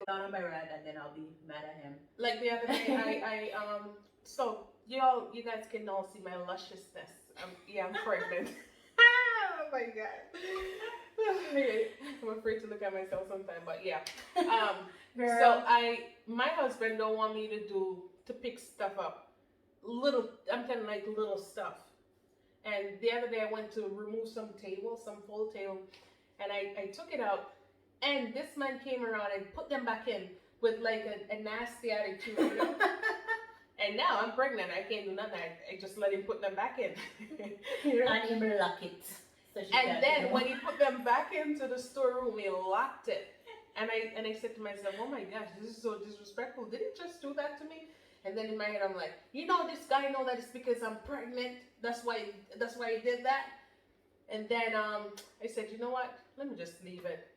Down on my rant, and then I'll be mad at him. Like the other day, so you guys can all see my lusciousness. Yeah, I'm pregnant. Oh my god. I'm afraid to look at myself sometimes, but yeah. Girl. So my husband don't want me to pick stuff up. I'm telling like little stuff. And the other day I went to remove some full table, and I took it out, and this man came around and put them back in with like a nasty attitude, you know? And now I'm pregnant. I can't do nothing. I just let him put them back in. You know? And him lock it. So And then when he put them back into the storeroom, he locked it. And I said to myself, oh my gosh, this is so disrespectful. Did he just do that to me? And then in my head, I'm like, this guy know that it's because I'm pregnant. That's why he did that. And then I said, you know what? Let me just leave it.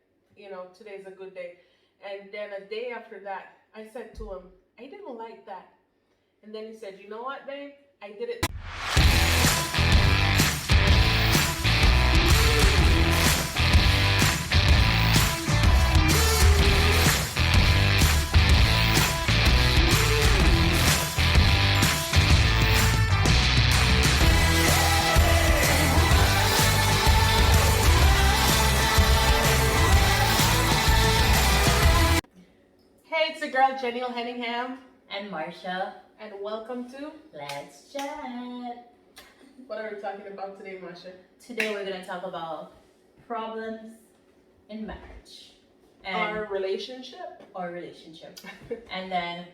Today's a good day. And then a day after that, I said to him, I didn't like that. And then he said, you know what, babe? I did it. Hey, it's the girl Jenny Henningham. And Marsha. And welcome to Let's Chat. What are we talking about today, Marsha? Today we're going to talk about problems in marriage. And Our relationship. And then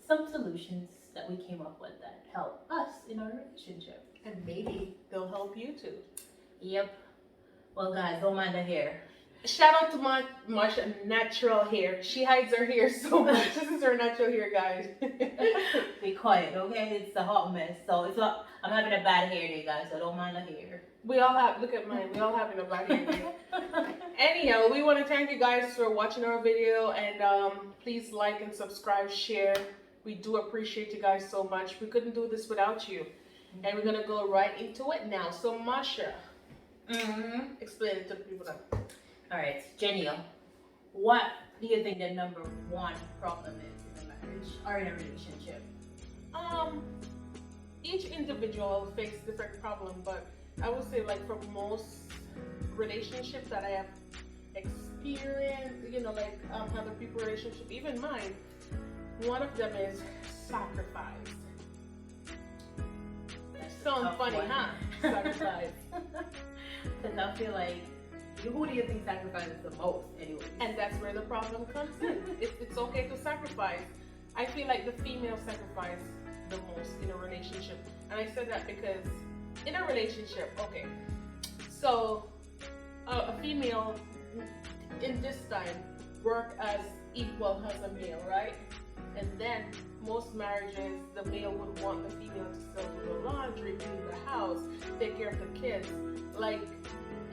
some solutions that we came up with that help us in our relationship. And maybe they'll help you too. Yep. Well, guys, don't mind the hair. Shout out to Marsha, natural hair. She hides her hair so much. This is her natural hair, guys. Be quiet, okay? It's a hot mess. So I'm having a bad hair day, guys, so don't mind the hair. Look at mine. We all having a bad hair day. Anyhow, we want to thank you guys for watching our video, and please like and subscribe, share. We do appreciate you guys so much. We couldn't do this without you. And we're going to go right into it now. So, Marsha, explain it to the people now. All right, Jenny, what do you think the number one problem is in a marriage or in a relationship? Each individual faces different problem, but I would say like for most relationships that I have experienced, like other people relationship, even mine, one of them is sacrifice. Sounds funny, huh? Sacrifice. Because I feel like, who do you think sacrifices the most anyway? And that's where the problem comes in. It's okay to sacrifice. I feel like the female sacrifice the most in a relationship. And I said that because in a relationship, okay, so a female in this time work as equal as a male, right? And then most marriages, the male would want the female to still do the laundry, clean the house, take care of the kids. Like,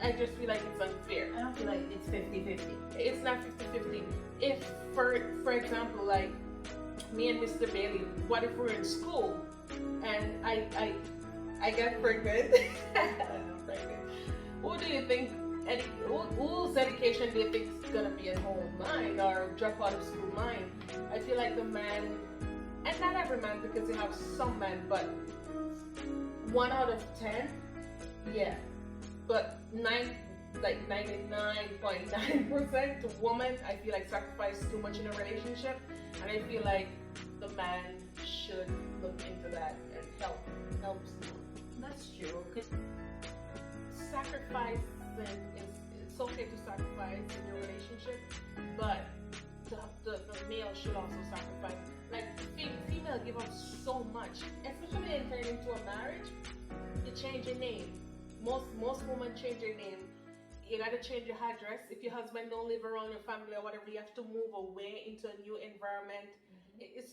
I just feel like it's unfair. I don't feel like it's 50-50. It's not 50-50. If, for example, like me and Mr. Bailey, what if we're in school and I get pregnant? I'm pregnant. Who do you think? Whose education do you think is gonna be at home? Mine, or drop out of school? Mine. I feel like the man, and not every man, because you have some men, but 1 out of 10, yeah. But 99.9% to woman, I feel like sacrifice too much in a relationship, and I feel like the man should look into that and help. That's true. Sacrifice, it's okay to sacrifice in your relationship, but the male should also sacrifice. Like female give up so much, especially entering into a marriage. You change your name. Most women change their name. You gotta change your address. If your husband don't live around your family or whatever, you have to move away into a new environment. It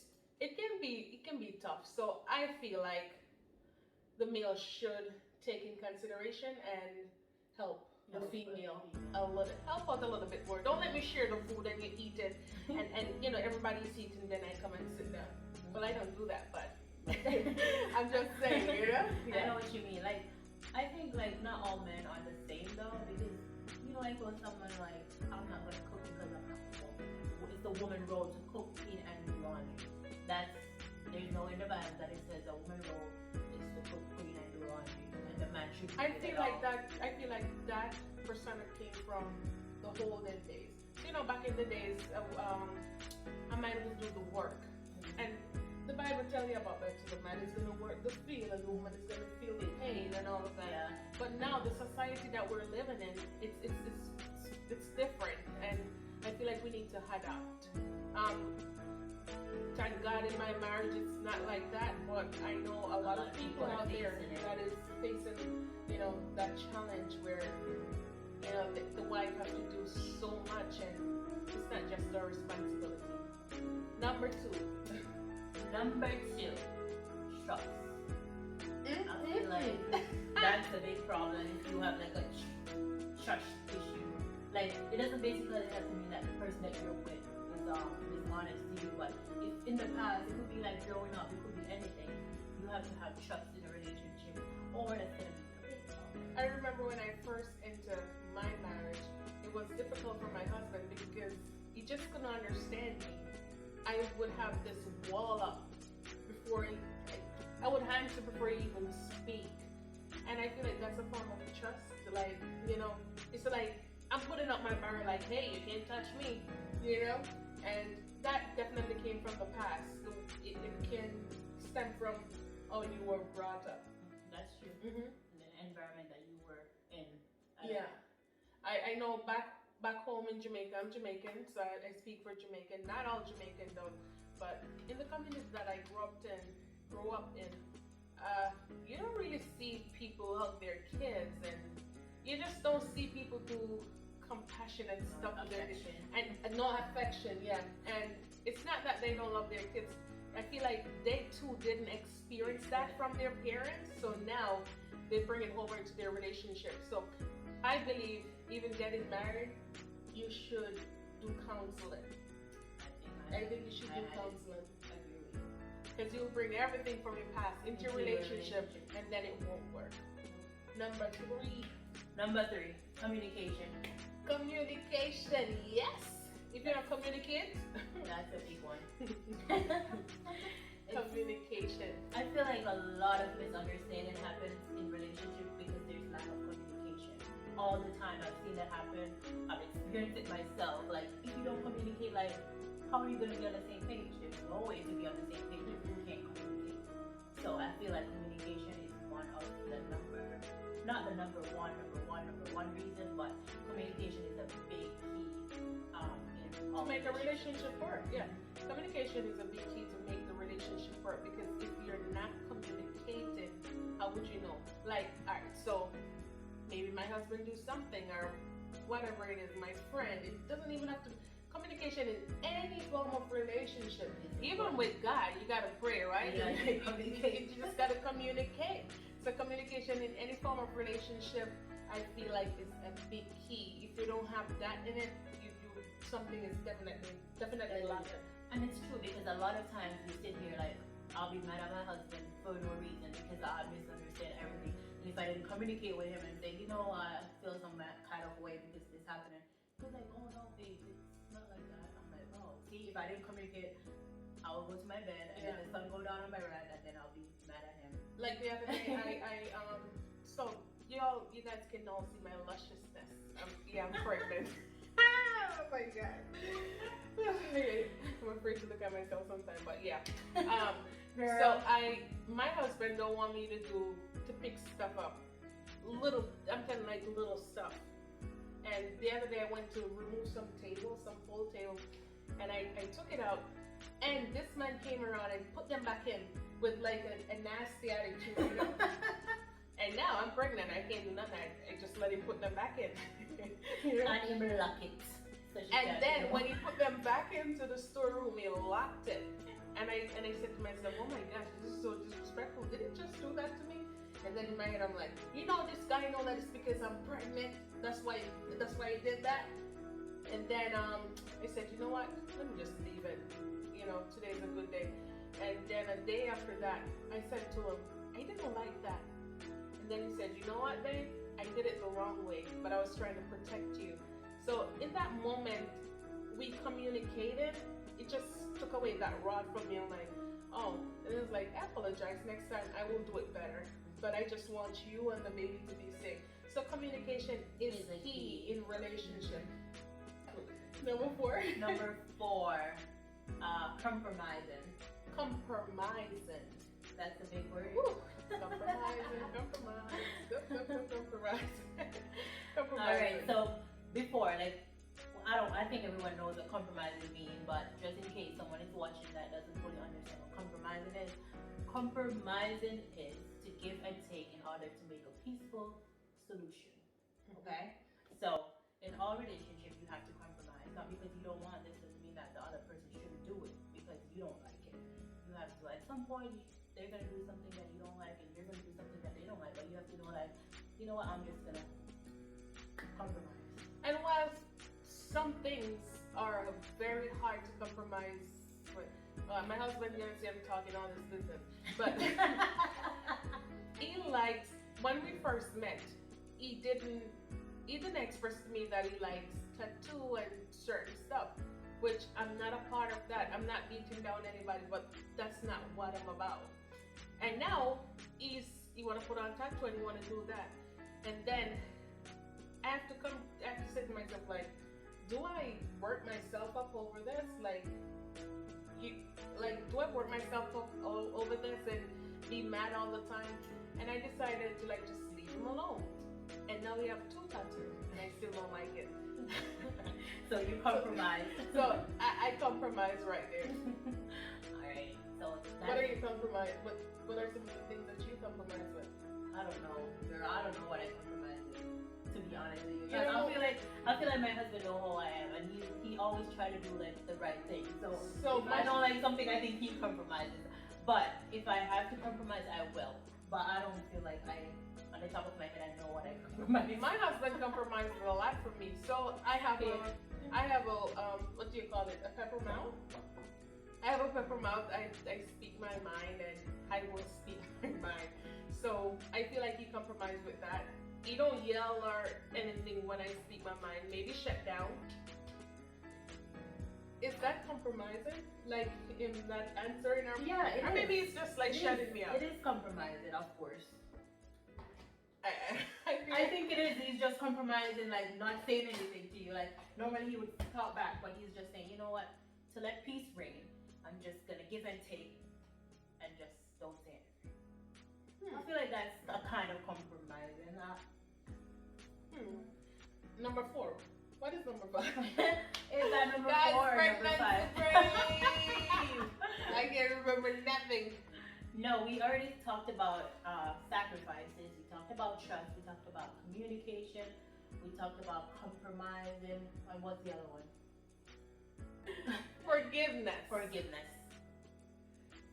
can be tough. So I feel like the male should take in consideration and help the female help out a little bit more. Don't let me share the food and you eat it, and everybody's eating, then I come and sit down. Well, I don't do that, but I'm just saying, Yeah. I know what you mean. Like, I think like not all men are the same though, because like when someone like, I'm not gonna cook because I'm not home. If it's the woman role to cook, clean, and do laundry. There's no in the Bible that it says a woman role is to cook, clean, and do laundry, and the man should. I feel like that persona came from the olden days. You know, back in the days, a man would do the work, and the Bible tells you about that. So the man is going to work the field, and the woman is going to feel the pain and all of that. Yeah. But now the society that we're living in, it's different, and I feel like we need to adapt. Thank God in my marriage it's not like that, but I know a lot of people out there that is facing, you know, that challenge where, you know, the wife has to do so much, and it's not just their responsibility. Number two, trust. I feel like that's a big problem if you have like a trust issue. Like, it doesn't basically have to mean that the person that you're with is honest to you, but if in the past, it could be like growing up, it could be anything. You have to have trust in a relationship, or it's gonna be a big problem. I remember when I first entered my marriage, it was difficult for my husband because he just couldn't understand me. I would have this wall up before I would answer before he even speak. And I feel like that's a form of trust. Like, you know, it's like I'm putting up my barrier like, hey, you can't touch me, you know? And that definitely came from the past. So it can stem from how you were brought up. That's true. Mm-hmm. The environment that you were in. Yeah. I know back home in Jamaica, I'm Jamaican, so I speak for Jamaican. Not all Jamaican though, but in the community that I grew up in, you don't really see people hug their kids, and you just don't see people do compassion and stuff with their kids. And no affection, yeah. And it's not that they don't love their kids. I feel like they too didn't experience that from their parents, so now they bring it over into their relationship. So I believe even getting married, you should do counseling. I think you should do counseling. Because you'll bring everything from your past into your relationship, and then it won't work. Number three, communication. Communication, yes. If you don't communicate, That's a big one. communication. I feel like a lot of misunderstanding happens in relationships because there's lack of communication. All the time, I've seen that happen. I've experienced it myself. Like, if you don't communicate, like, how are you going to be on the same page? There's no way to be on the same page if you can't communicate. So I feel like communication is one of the not the number one reason, but communication is a big key in all To make a relationship relationships. work, yeah. Communication is a big key to make the relationship work, because if you're not communicating, how would you know? Like, alright, so maybe my husband do something, or whatever it is, my friend, it doesn't even have to. Communication in any form of relationship, even with God, you gotta pray, right? You gotta communicate. You just gotta communicate. So communication in any form of relationship, I feel like is a big key. If you don't have that in it, you something is definitely lacking. And it's true, because a lot of times we sit here like, I'll be mad at my husband for no reason because I misunderstand everything. And if I didn't communicate with him and say, you know, I feel some kind of way because this happening, he's like, oh no, babe, it's not like that. I'm like, oh, see, if I didn't communicate, I will go to my bed and then the sun go down on my right, and then I'll be mad at him. Like the other day, so you guys can all see my lusciousness. I'm pregnant. Oh my god. I'm afraid to look at myself sometimes, but yeah. So my husband don't want me to pick stuff up. I'm telling like little stuff. And the other day I went to remove some full tables, and I took it out, and this man came around and put them back in with like a nasty attitude, you know? And now I'm pregnant, I can't do nothing. I just let him put them back in. You know? And him lock it. And then when he put them back into the storeroom, he locked it. And I said to myself, oh my gosh, this is so disrespectful. Did he just do that to me? And then in my head, I'm like, you know, this guy know that it's because I'm pregnant. That's why he did that. And then I said, you know what? Let me just leave it. You know, today's a good day. And then a day after that, I said to him, I didn't like that. And then he said, you know what, babe? I did it the wrong way, but I was trying to protect you. So in that moment, we communicated, it just took away that rod from me. I'm like, oh, and it was like, I apologize. Next time I will do it better. But I just want you and the baby to be safe. So communication is Is a key key. in relationship. Number 4. Number 4, compromising. Compromising. That's a big word. Woo. Compromising, compromise. All right. So before, like, I think everyone knows what compromising means, but just in case someone is watching that doesn't fully understand what compromising is to give and take in order to make a peaceful solution. Okay. So in all relationships, you have to compromise. Not because you don't want this doesn't mean that the other person shouldn't do it because you don't like it. You have to, at some point, they're gonna do something that you don't like, and you're gonna do something that they don't like. But you have to know, like, you know what? I'm just gonna compromise. And while some things are very hard to compromise with, my husband here see I'm talking all this business, but he likes, when we first met, he didn't express to me that he likes tattoo and certain stuff, which I'm not a part of that. I'm not beating down anybody, but that's not what I'm about. And now he want to put on tattoo and he want to do that, and then I have to say to myself, like, do I work myself up over this? Do I work myself up over this and be mad all the time? And I decided to like just leave him alone. And now we have 2 tattoos, and I still don't like it. So you compromise. So I compromise right there. All right. So What are you compromise? What are some of the things that you compromise with? I don't know, girl. I don't know what I compromise with, to be honest with you. You know- I feel like my husband knows who I am, and he always try to do like the right thing. So if I much- don't like something, I think he compromises. But if I have to compromise, I will. But I don't feel like on the top of my head, I know what I compromise. My husband compromises a lot for me. So I have a what do you call it? A pepper mouth. I have a pepper mouth. I speak my mind, and I will speak my mind. So I feel like he compromised with that. He don't yell or anything when I speak my mind. Maybe shut down. Is that compromising? Like in that answering our Yeah, it or is. maybe it's just like shutting me up. It is compromising, of course. I I think it is. He's just compromising, like not saying anything to you. Like normally he would talk back, but he's just saying, you know what? To let peace reign, I'm just gonna give and take, and just don't say anything. I feel like that's a kind of compromising. Number 4. What is number 5? Is that number Guys, 4 or number pregnant 5? supreme. I can't remember nothing. No, we already talked about sacrifices. We talked about trust. We talked about communication. We talked about compromising. And what's the other one? Forgiveness. Forgiveness.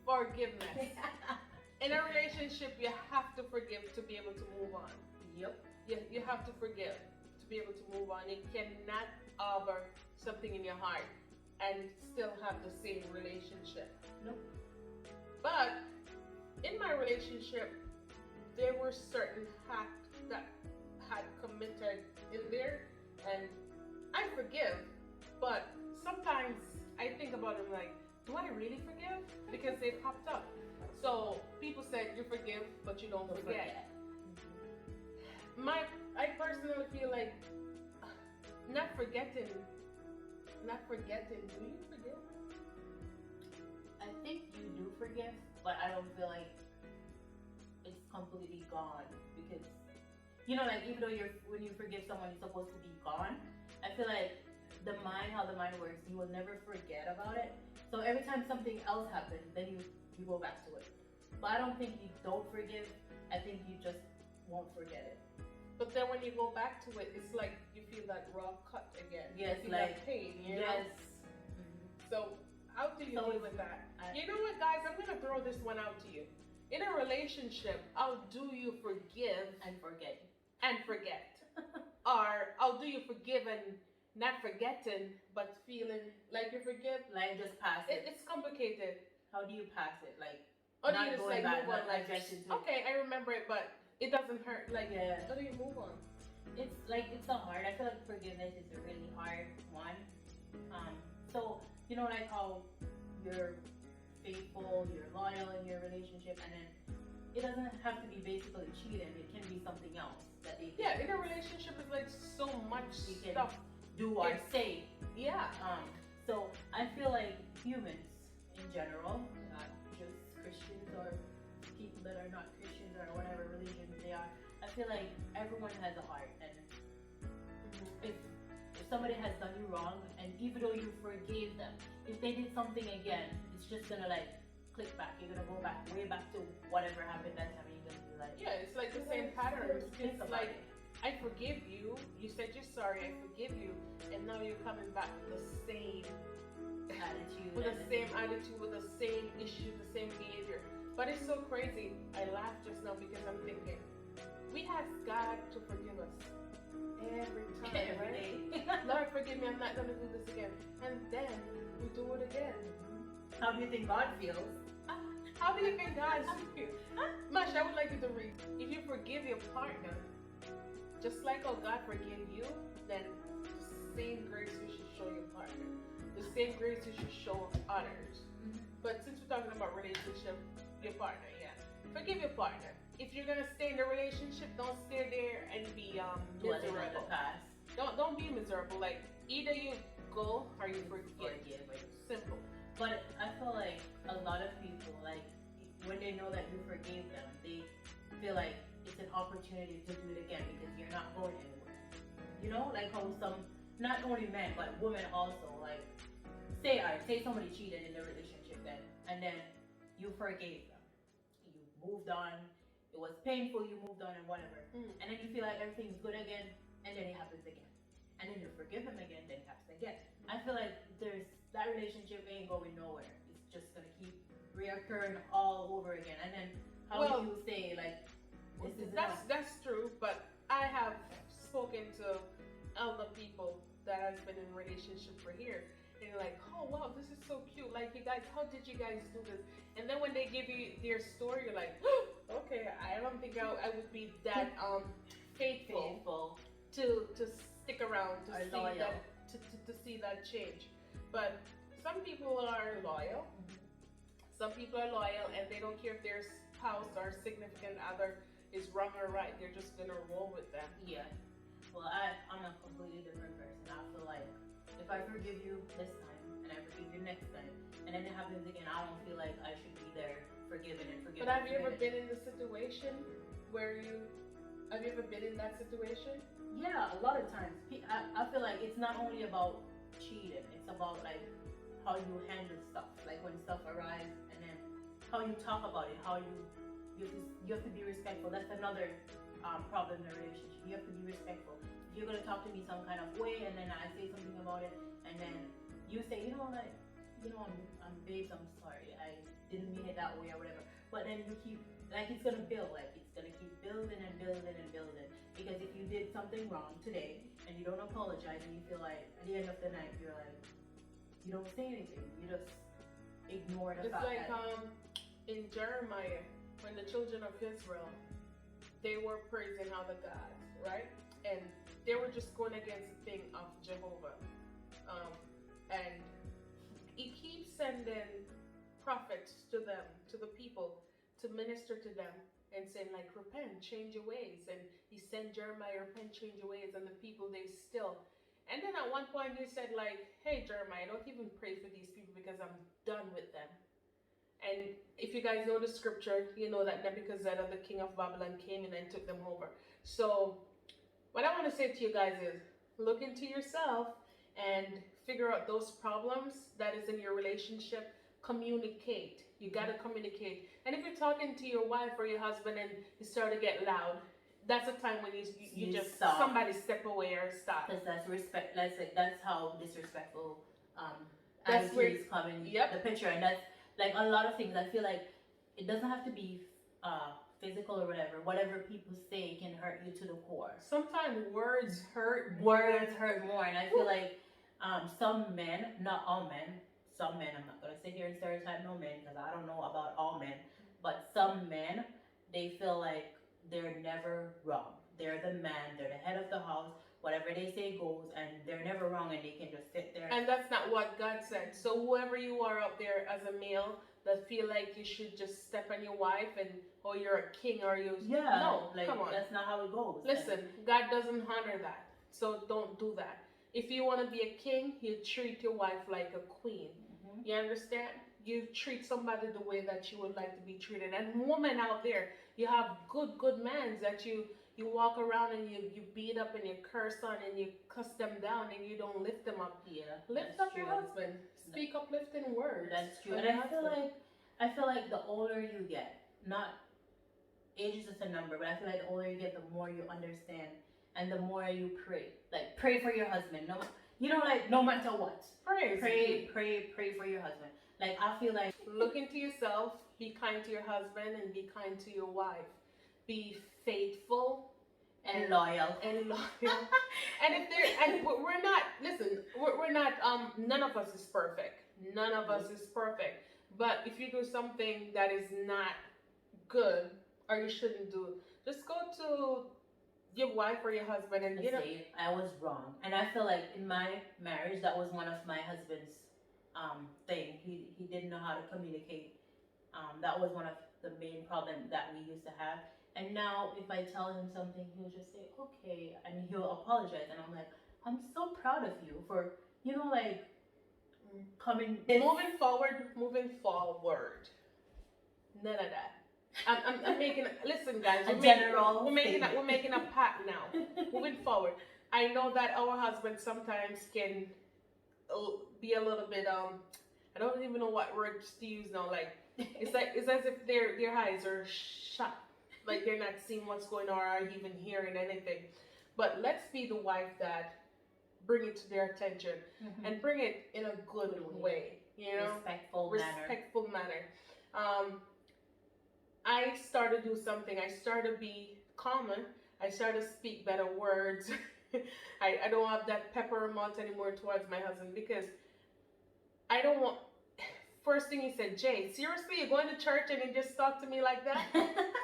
Forgiveness. In a relationship, you have to forgive to be able to move on. Yep. You have to forgive to be able to move on. You cannot harbor something in your heart and still have the same relationship. Nope. But in my relationship, there were certain acts that had committed in there, and I forgive, but sometimes I think about it like, do I really forgive? Because they popped up. So people said you forgive, but you don't forget. I personally feel like not forgetting. Do you forgive? I think you do forgive, but I don't feel like it's completely gone because, you know, like even though when you forgive someone, you're supposed to be gone. I feel like how the mind works, you will never forget about it. So every time something else happens, then you go back to it. But I don't think you don't forgive. I think you just won't forget it. But then when you go back to it, it's like you feel that raw cut again. Yes, you feel like that pain. You yes. know? So how do you deal with that? You know what, guys? I'm gonna throw this one out to you. In a relationship, how do you forgive and forget? And forget, or how do you forgive and not forgetting, but feeling like you forgive? Like just pass it. It's complicated. How do you pass it? Like or do not you just going like back, move on? not Like, addressing to okay, I remember it, but it doesn't hurt. Like, yeah. how do you move on? It's like it's so hard. I feel like forgiveness is a really hard one So you know, like how you're faithful, you're loyal in your relationship, and then it doesn't have to be basically cheating. It can be something else that they Yeah, in a relationship is like so much You can stuff. do or It's- say. Yeah. So I feel like humans in general, not just Christians or people that are not Christians or whatever religion they are, I feel like everyone has a heart, and if somebody has done you wrong, and even though you forgave them, if they did something again, it's just gonna like click back. You're gonna go back way back to whatever happened that time. You're gonna be like, Yeah, it's like the same pattern. It's like, I forgive you. You said you're sorry. I forgive you, and now you're coming back with the same attitude, with the and same attitude, with the same issue, the same behavior. But it's so crazy. I laughed just now because I'm thinking, we ask God to forgive us every time, every right? day. Lord, forgive me. I'm not gonna do this again. And then we do it again. How do you think God feels? How do you think God feels? Mash, I would like you to read. If you forgive your partner, just like how God forgave you, then the same grace you should show your partner. The same grace you should show others. But since we're talking about relationship, your partner, yeah. Forgive your partner. If you're gonna stay in the relationship, don't stay there and be Dwelling on the miserable. past. Don't be miserable. Like either you go or you forget. Forgive. Simple. But I feel like a lot of people, like when they know that you forgave them, they feel like it's an opportunity to do it again because you're not going anywhere. You know, like how some, not only men but women also, like say somebody cheated in the relationship then, and then you forgave them, you moved on, it was painful, you moved on and whatever, and then you feel like everything's good again, and then it happens again, and then you forgive them again, then it happens again. I feel like that relationship ain't going nowhere. It's just gonna keep reoccurring all over again, and then how do you say like this is that's true, but I have spoken to other people that has been in relationship for years, and they're like, oh wow, this is so cute. Like, you guys, how did you guys do this? And then when they give you their story, you're like, oh, okay, I don't think I would be that faithful to stick around to Or see loyal. that to see that change. But some people are loyal. Some people are loyal and they don't care if their spouse or significant other is wrong or right. They're just gonna roll with them. Yeah. Well, I'm a completely different person. I feel like if I forgive you this time and I forgive you next time, and then it happens again, I don't feel like I should be there forgiving and forgiving. But have you ever been in the situation where have you ever been in that situation? Yeah, a lot of times. I feel like it's not only about cheating. It's about like how you handle stuff, like when stuff arrives, and then how you talk about it, how you have to be respectful. That's another problem in a relationship. You have to be respectful. If you're gonna talk to me some kind of way, and then I say something about it, and then you say, I'm babes, I'm sorry, I didn't mean it that way or whatever. But then you keep, like, it's gonna build, like it's gonna keep building and building and building. Because if you did something wrong today and you don't apologize, and you feel like at the end of the night you're like, you don't say anything, you just ignore the It's fact like that in Jeremiah, when the children of Israel, they were praising other gods, right? And they were just going against the thing of Jehovah. And he keeps sending prophets to them, to the people, to minister to them and saying like, repent, change your ways. And he sent Jeremiah, repent, change your ways. And the people, they still. And then at one point he said like, hey Jeremiah, don't even pray for these people because I'm done with them. And if you guys know the scripture, you know that Nebuchadnezzar, the king of Babylon, came in and took them over. So what I want to say to you guys is, look into yourself and figure out those problems that is in your relationship. Communicate. You got to communicate. And if you're talking to your wife or your husband and you start to get loud, that's a time when you just stop. Somebody step away or stop. because that's respect. That's how disrespectful That's where- attitudes come in Yep. the picture, and that's like a lot of things. I feel like it doesn't have to be physical or whatever. Whatever people say can hurt you to the core. Sometimes words hurt. Words hurt more, and I feel like some men, not all men, some men, I'm not gonna sit here and stereotype no men because I don't know about all men, but some men, they feel like they're never wrong. They're the man, they're the head of the house, whatever they say goes, and they're never wrong, and they can just sit there. And that's not what God said. So whoever you are out there as a male that feel like you should just step on your wife and oh you're a king or you Yeah, no, like come on. that's not how it goes. Listen, God doesn't honor that. So don't do that. If you want to be a king, you treat your wife like a queen. Mhm. You understand? You treat somebody the way that you would like to be treated. And women out there, you have good men that you walk around and you beat up and you curse on and you cuss them down and you don't lift them up. Yeah, Lift that's up your true. husband. Speak uplifting words. That's true. on And your I feel like the older you get, not age is just a number, but I feel like the older you get, the more you understand and the more you pray. Like pray for your husband. No, you know, like no matter what, Praise. pray for your husband. Like I feel like Look into yourself. Be kind to your husband and be kind to your wife. Be faithful and loyal. and loyal. And if there and we're not listen, we're not none of us is perfect. None of us is perfect. But if you do something that is not good or you shouldn't do, just go to your wife or your husband and you know Say I was wrong, and I feel like in my marriage that was one of my husband's thing. He didn't know how to communicate. That was one of the main problems that we used to have. And now if I tell him something, he'll just say okay, and he'll apologize, and I'm like, I'm so proud of you for like coming. moving forward. None of that. I'm making listen guys, A general we're making statement. we're making a pact now. Moving forward. I know that our husbands sometimes can be a little bit I don't even know what words to use now. Like it's as if their eyes are shut, like they're not seeing what's going on or even hearing anything. But let's be the wife that bring it to their attention Mhm. and bring it in a good way, you know, Respectful manner. I started to do something. I started to be calmer. I started to speak better words. I don't have that pepper mouth anymore towards my husband because I don't want. First thing he said, Jay, seriously, you're going to church and you just talk to me like that?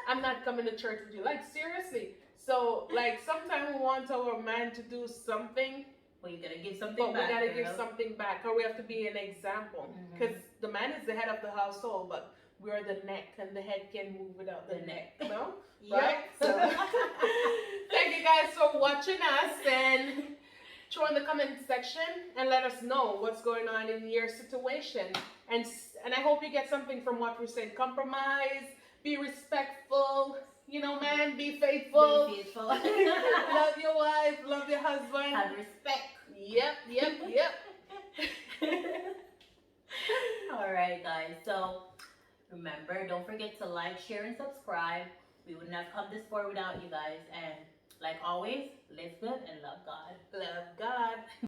I'm not coming to church with you. Like, seriously. So, like, sometimes we want our man to do something, Well, you gotta give something but back. we gotta girl. give something back, or we have to be an example. Mhm. Because the man is the head of the household, but we are the neck, and the head can move without the neck. No? Yep. Right? So, thank you guys for watching us, and throw in the comment section and let us know what's going on in your situation. And I hope you get something from what we said. Compromise, be respectful, you know, man, be faithful. Be faithful. Love your wife, love your husband. Have respect. Yep. All right, guys. So remember, don't forget to like, share, and subscribe. We wouldn't have come this far without you guys. And like always, live good and love God. Love God.